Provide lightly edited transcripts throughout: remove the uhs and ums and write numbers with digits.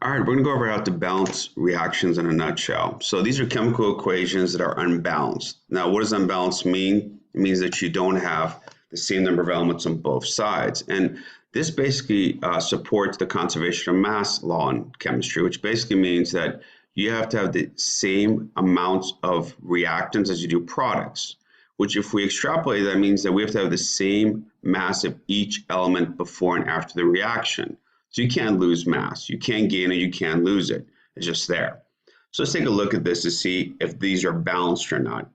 All right, we're going to go over how to balance reactions in a nutshell. So these are chemical equations that are unbalanced. Now, what does unbalanced mean? It means that you don't have the same number of elements on both sides. And this basically supports the conservation of mass law in chemistry, which basically means that you have to have the same amounts of reactants as you do products, which if we extrapolate, that means that we have to have the same mass of each element before and after the reaction. So you can't lose mass. You can't gain it, you can't lose it. It's just there. So let's take a look at this to see if these are balanced or not.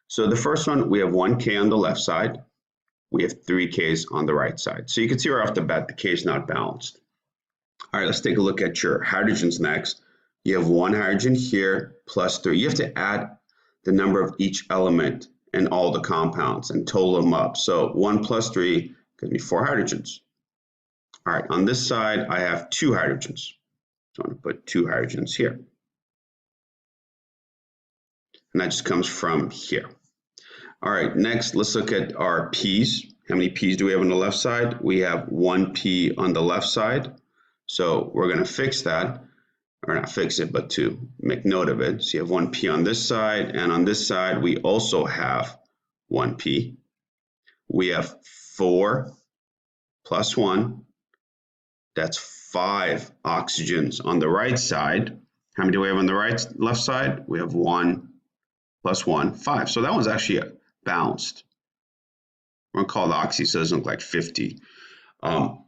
So the first one, we have 1K on the left side. We have 3Ks on the right side. So you can see right off the bat, the K is not balanced. All right, let's take a look at your hydrogens next. You have 1 hydrogen here plus 3. You have to add the number of each element in all the compounds and total them up. So 1 plus 3 gives me 4 hydrogens. All right, on this side, I have 2 hydrogens. So I'm going to put 2 hydrogens here. And that just comes from here. All right, next, let's look at our P's. How many P's do we have on the left side? We have 1 P on the left side. So we're going to fix that, or not fix it, but to make note of it. So you have 1 P on this side, and on this side, we also have 1 P. We have 4 plus 1. That's 5 oxygens on the right side. How many do we have on the left side? We have 1 plus 1, 5. So that one's actually balanced. We're going to call it oxy so it doesn't look like 50.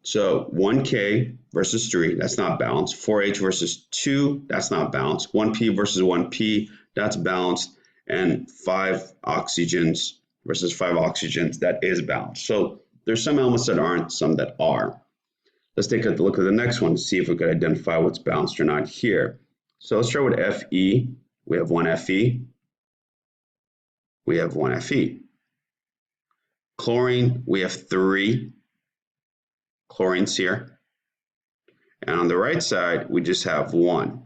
So 1K versus 3, that's not balanced. 4H versus 2, that's not balanced. 1P versus 1P, that's balanced. And 5 oxygens versus 5 oxygens, that is balanced. So there's some elements that aren't, some that are. Let's take a look at the next one to see if we could identify what's balanced or not here. So let's start with Fe. We have 1 Fe. We have 1 Fe. Chlorine, we have 3 chlorines here. And on the right side, we just have 1.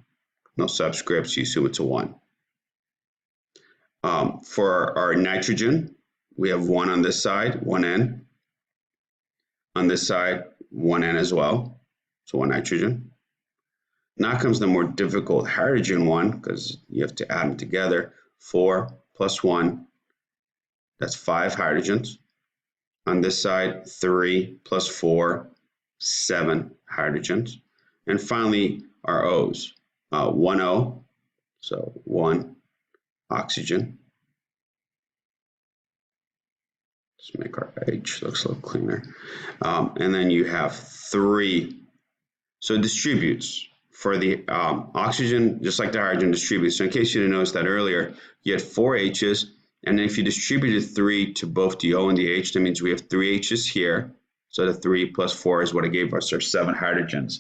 No subscripts, you assume it's a 1. For our nitrogen, we have 1 on this side, 1N. On this side, 1N as well, so 1 nitrogen. Now comes the more difficult hydrogen one, because you have to add them together. 4 plus 1, that's 5 hydrogens. On this side, 3 plus 4, 7 hydrogens. And finally, our O's. 1 O, so 1 oxygen. Let's make our H looks a little cleaner. And then you have 3. So it distributes. For the oxygen, just like the hydrogen distributes. So in case you didn't notice that earlier, you had 4 H's. And if you distributed 3 to both the O and the H, that means we have 3 H's here. So the 3 plus 4 is what it gave us, our 7 hydrogens.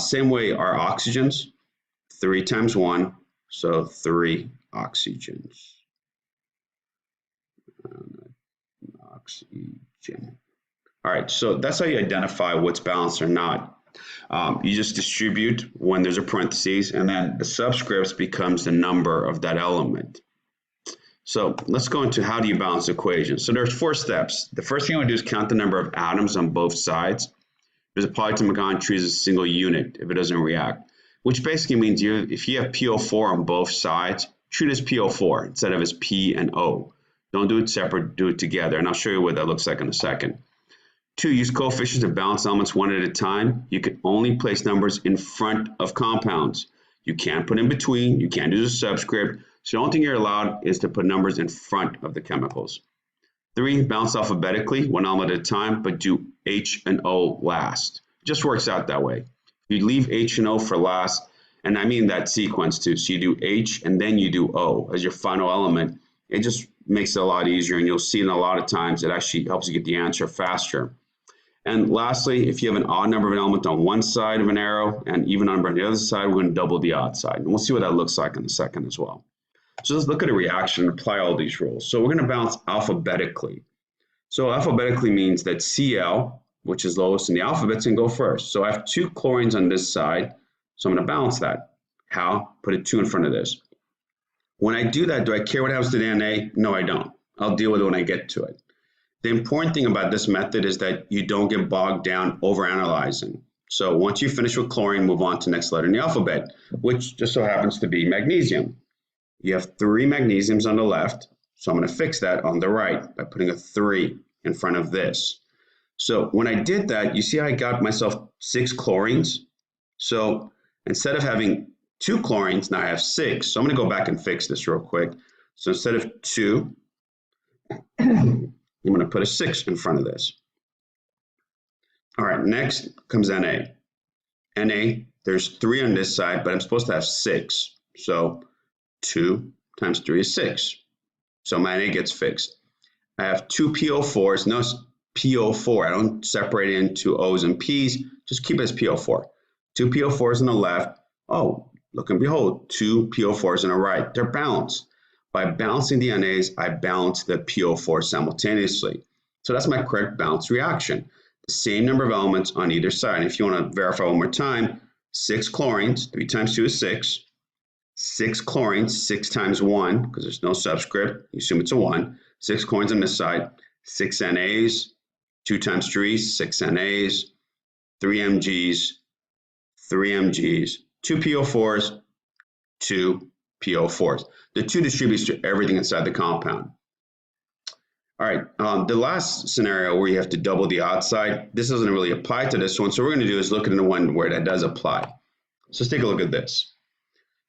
Same way, our oxygens, 3 times 1, so 3 oxygens. Oxygen. All right, so that's how you identify what's balanced or not. You just distribute when there's a parentheses, and then the subscripts becomes the number of that element. So let's go into how do you balance equations. So there's 4 steps. The first thing I want to do is count the number of atoms on both sides. There's a polyatomic ion treats as a single unit if it doesn't react, which basically means if you have PO4 on both sides, treat it as PO4 instead of as P and O. Don't do it separate, do it together, and I'll show you what that looks like in a second. 2, use coefficients to balance elements one at a time. You can only place numbers in front of compounds. You can't put in between, you can't do the subscript. So the only thing you're allowed is to put numbers in front of the chemicals. 3, balance alphabetically, one element at a time, but do H and O last. It just works out that way. You leave H and O for last, and I mean that sequence too. So you do H and then you do O as your final element. It just makes it a lot easier, and you'll see in a lot of times it actually helps you get the answer faster. And lastly, if you have an odd number of an element on one side of an arrow and even number on the other side, we're going to double the odd side. And we'll see what that looks like in a second as well. So let's look at a reaction and apply all these rules. So we're going to balance alphabetically. So alphabetically means that Cl, which is lowest in the alphabet, can go first. So I have 2 chlorines on this side, so I'm going to balance that. How? Put a 2 in front of this. When I do that, do I care what happens to the Na? No, I don't. I'll deal with it when I get to it. The important thing about this method is that you don't get bogged down over analyzing. So once you finish with chlorine, move on to the next letter in the alphabet, which just so happens to be magnesium. You have 3 magnesiums on the left, so I'm going to fix that on the right by putting a 3 in front of this. So when I did that, you see I got myself 6 chlorines. So instead of having 2 chlorines, now I have 6. So I'm going to go back and fix this real quick. So instead of 2, I'm going to put a 6 in front of this. All right, next comes Na. Na, there's 3 on this side, but I'm supposed to have 6. So 2 times 3 is 6. So my Na gets fixed. I have 2 PO4s. Notice PO4. I don't separate it into O's and P's. Just keep it as PO4. 2 PO4s on the left. Oh, look and behold, 2 PO4s on the right. They're balanced. By balancing the NAs, I balance the PO4 simultaneously. So that's my correct balance reaction. The same number of elements on either side. And if you want to verify one more time, 6 chlorines, 3 times 2 is 6. 6 chlorines, 6 times 1, because there's no subscript, you assume it's a 1. 6 chlorines on this side, 6 NAs, 2 times 3, 6 NAs, 3 MGs, 3 MGs, 2 PO4s, 2 PO4s. The 2 distributes to everything inside the compound. All right, the last scenario where you have to double the outside, this doesn't really apply to this one, so what we're going to do is look at the one where that does apply. So let's take a look at this.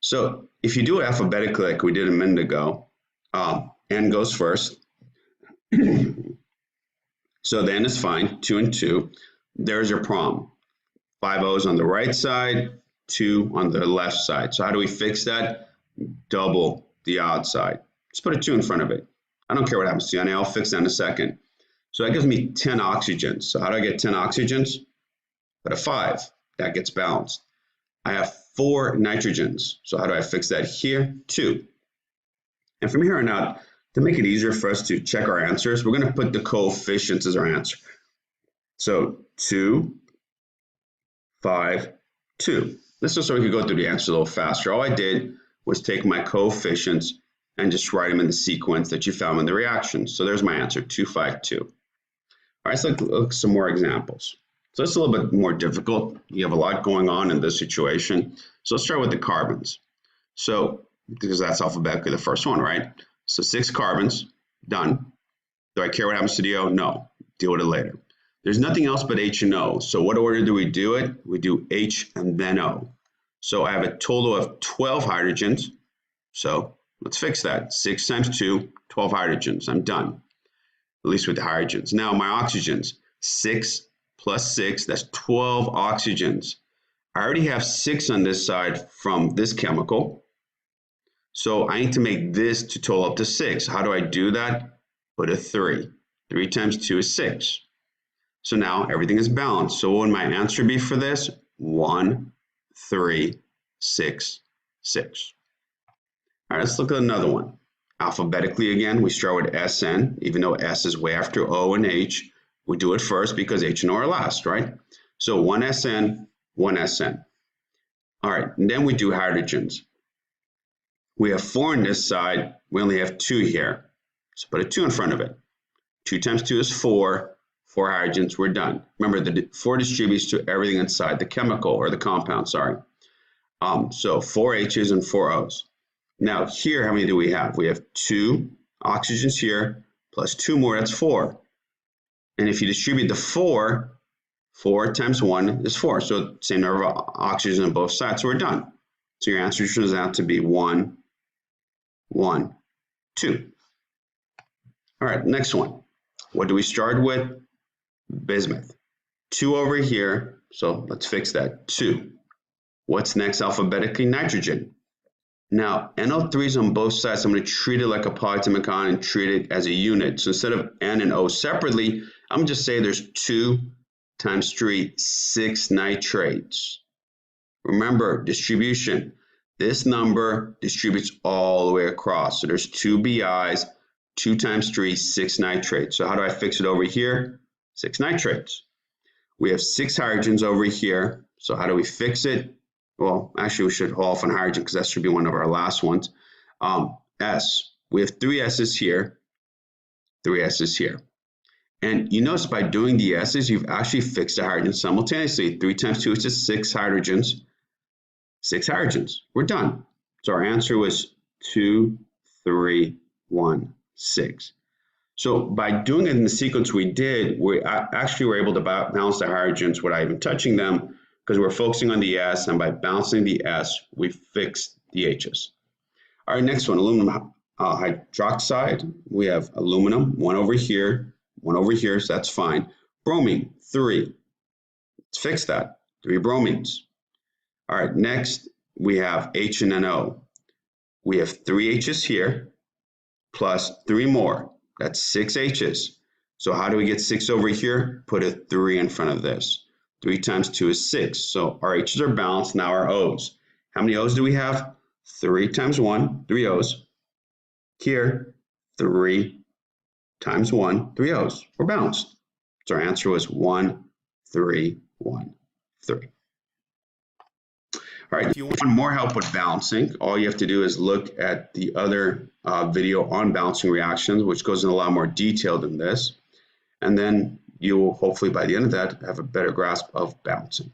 So if you do it alphabetically like we did a minute ago, N goes first. So the N is fine, 2 and 2. There's your problem. 5 O's on the right side, 2 on the left side. So how do we fix that? Double the outside. Just put a 2 in front of it. I don't care what happens to you, I'll fix that in a second. So that gives me 10 oxygens. So how do I get 10 oxygens? Put a 5. That gets balanced. I have 4 nitrogens. So how do I fix that here? 2. And from here on out, to make it easier for us to check our answers, we're going to put the coefficients as our answer. So 2, 5, 2. This is so we could go through the answer a little faster. All I did was take my coefficients and just write them in the sequence that you found in the reactions. So there's my answer, 2, 5, 2. All right, so let's look at some more examples. So it's a little bit more difficult. You have a lot going on in this situation. So let's start with the carbons. So, because that's alphabetically the first one, right? So 6 carbons, done. Do I care what happens to the O? No, deal with it later. There's nothing else but H and O. So what order do we do it? We do H and then O. So I have a total of 12 hydrogens. So let's fix that. 6 times 2, 12 hydrogens. I'm done, at least with the hydrogens. Now my oxygens, 6 plus 6, that's 12 oxygens. I already have 6 on this side from this chemical. So I need to make this to total up to 6. How do I do that? Put a 3. 3 times 2 is 6. So now everything is balanced. So what would my answer be for this? 1, 3, 6, 6. All right, let's look at another one. Alphabetically again, we start with SN, even though S is way after O and H. We do it first because H and O are last, right? So 1 SN, 1 SN. All right, and then we do hydrogens. We have 4 on this side. We only have 2 here. So put a 2 in front of it. 2 times 2 is 4. 4 hydrogens, we're done. Remember, the 4 distributes to everything inside the chemical or the compound, sorry. So 4 H's and 4 O's. Now here, how many do we have? We have 2 oxygens here, plus 2 more, that's 4. And if you distribute the 4, 4 times 1 is 4. So same number of oxygens on both sides, so we're done. So your answer turns out to be 1, 1, 2. All right, next one. What do we start with? Bismuth. 2 over here, so let's fix that. 2. What's next alphabetically? Nitrogen. Now, NO3 is on both sides, so I'm going to treat it like a polyatomic ion and treat it as a unit. So instead of N and O separately, I'm going to just say there's 2 times 3, 6 nitrates. Remember, distribution. This number distributes all the way across. So there's 2 BIs, 2 times 3, 6 nitrates. So how do I fix it over here? 6 nitrates. We have 6 hydrogens over here. So how do we fix it? Well, actually, we should hold off on hydrogen because that should be one of our last ones. S. We have 3 S's here, 3 S's here. And you notice by doing the S's, you've actually fixed the hydrogen simultaneously. 3 times 2 is just 6 hydrogens. 6 hydrogens. We're done. So our answer was 2, 3, 1, 6. So by doing it in the sequence we did, we actually were able to balance the hydrogens without even touching them because we're focusing on the S, and by balancing the S, we fixed the H's. All right, next one, aluminum hydroxide. We have aluminum, one over here, so that's fine. Bromine, 3. Let's fix that, 3 bromines. All right, next we have H and NO. We have 3 H's here, plus 3 more. That's 6 H's. So how do we get 6 over here? Put a 3 in front of this. 3 times 2 is 6. So our H's are balanced, now our O's. How many O's do we have? 3 times 1, 3 O's. Here, 3 times 1, 3 O's. We're balanced. So our answer was 1, 3, 1, 3. All right, if you want more help with balancing, all you have to do is look at the other video on balancing reactions, which goes in a lot more detail than this. And then you will hopefully by the end of that have a better grasp of balancing.